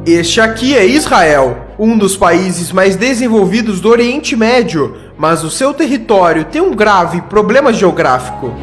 Este aqui é Israel, um dos países mais desenvolvidos do Oriente Médio, mas o seu território tem um grave problema geográfico.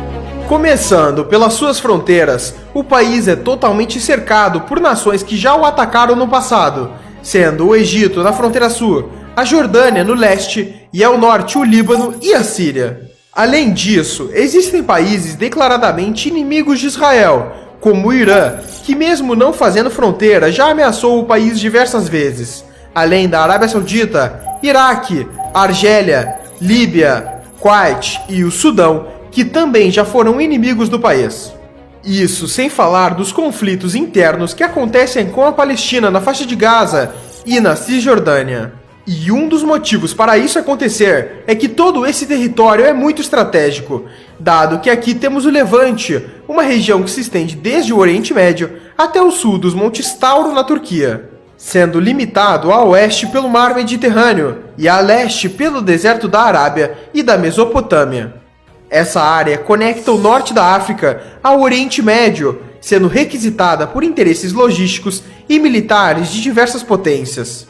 Começando pelas suas fronteiras, o país é totalmente cercado por nações que já o atacaram no passado, sendo o Egito na fronteira sul, a Jordânia no leste e ao norte o Líbano e a Síria. Além disso, existem países declaradamente inimigos de Israel, como o Irã, que mesmo não fazendo fronteira já ameaçou o país diversas vezes, além da Arábia Saudita, Iraque, Argélia, Líbia, Kuwait e o Sudão, que também já foram inimigos do país. Isso sem falar dos conflitos internos que acontecem com a Palestina na faixa de Gaza e na Cisjordânia. E um dos motivos para isso acontecer é que todo esse território é muito estratégico, dado que aqui temos o Levante, uma região que se estende desde o Oriente Médio até o sul dos Montes Tauro na Turquia, sendo limitado a oeste pelo Mar Mediterrâneo e a leste pelo deserto da Arábia e da Mesopotâmia. Essa área conecta o norte da África ao Oriente Médio, sendo requisitada por interesses logísticos e militares de diversas potências.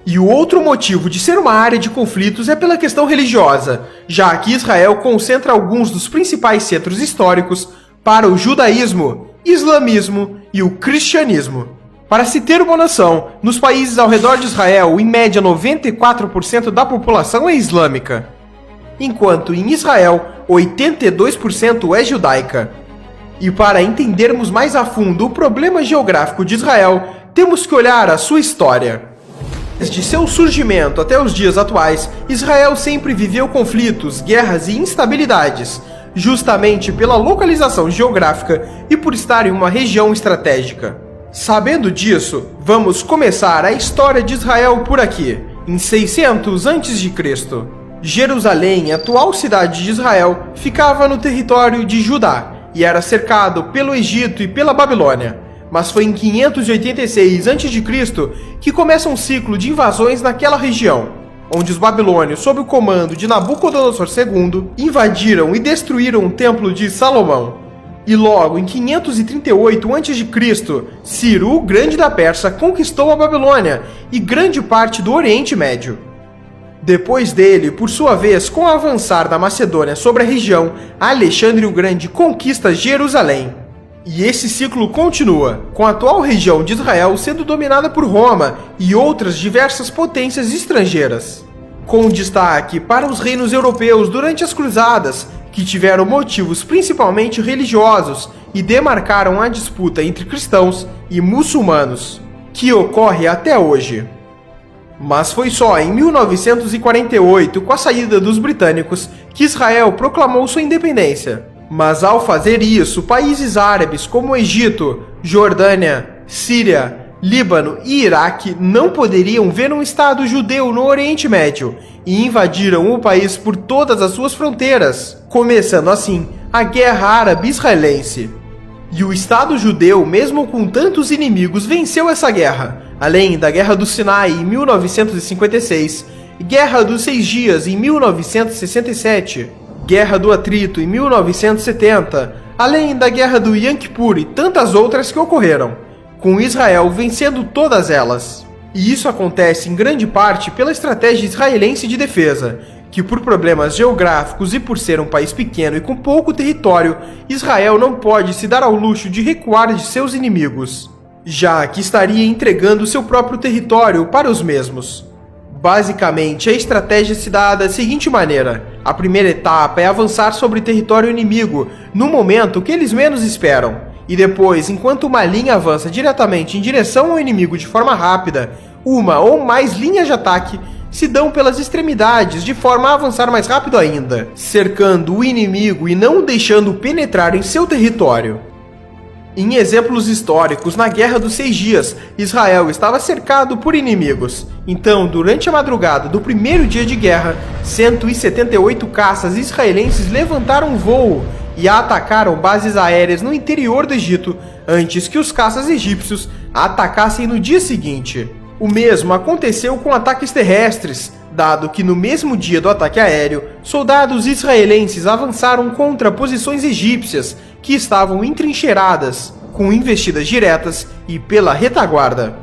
E o outro motivo de ser uma área de conflitos é pela questão religiosa, já que Israel concentra alguns dos principais centros históricos para o judaísmo, islamismo e o cristianismo. Para se ter uma noção, nos países ao redor de Israel, em média 94% da população é islâmica, enquanto em Israel 82% é judaica. E para entendermos mais a fundo o problema geográfico de Israel, temos que olhar a sua história. Desde seu surgimento até os dias atuais, Israel sempre viveu conflitos, guerras e instabilidades, justamente pela localização geográfica e por estar em uma região estratégica. Sabendo disso, vamos começar a história de Israel por aqui, em 600 a.C. Jerusalém, atual cidade de Israel, ficava no território de Judá e era cercado pelo Egito e pela Babilônia. Mas foi em 586 a.C. que começa um ciclo de invasões naquela região, onde os babilônios, sob o comando de Nabucodonosor II, invadiram e destruíram o Templo de Salomão. E logo em 538 a.C., Ciro o Grande da Pérsia conquistou a Babilônia e grande parte do Oriente Médio. Depois dele, por sua vez, com o avançar da Macedônia sobre a região, Alexandre o Grande conquista Jerusalém. E esse ciclo continua, com a atual região de Israel sendo dominada por Roma e outras diversas potências estrangeiras, com destaque para os reinos europeus durante as Cruzadas, que tiveram motivos principalmente religiosos e demarcaram a disputa entre cristãos e muçulmanos, que ocorre até hoje. Mas foi só em 1948, com a saída dos britânicos, que Israel proclamou sua independência. Mas ao fazer isso, países árabes como Egito, Jordânia, Síria, Líbano e Iraque não poderiam ver um Estado judeu no Oriente Médio e invadiram o país por todas as suas fronteiras, começando assim a Guerra Árabe-Israelense. E o Estado judeu, mesmo com tantos inimigos, venceu essa guerra, além da Guerra do Sinai em 1956, Guerra dos 6 Dias em 1967, Guerra do Atrito em 1970, além da Guerra do Yom Kippur e tantas outras que ocorreram, com Israel vencendo todas elas. E isso acontece em grande parte pela estratégia israelense de defesa, que por problemas geográficos e por ser um país pequeno e com pouco território, Israel não pode se dar ao luxo de recuar de seus inimigos, já que estaria entregando seu próprio território para os mesmos. Basicamente, a estratégia se dá da seguinte maneira: a primeira etapa é avançar sobre território inimigo, no momento que eles menos esperam, e depois, enquanto uma linha avança diretamente em direção ao inimigo de forma rápida, uma ou mais linhas de ataque se dão pelas extremidades de forma a avançar mais rápido ainda, cercando o inimigo e não o deixando penetrar em seu território. Em exemplos históricos, na Guerra dos 6 Dias, Israel estava cercado por inimigos. Então, durante a madrugada do primeiro dia de guerra, 178 caças israelenses levantaram voo e atacaram bases aéreas no interior do Egito, antes que os caças egípcios atacassem no dia seguinte. O mesmo aconteceu com ataques terrestres, dado que no mesmo dia do ataque aéreo, soldados israelenses avançaram contra posições egípcias que estavam entrincheiradas, com investidas diretas e pela retaguarda.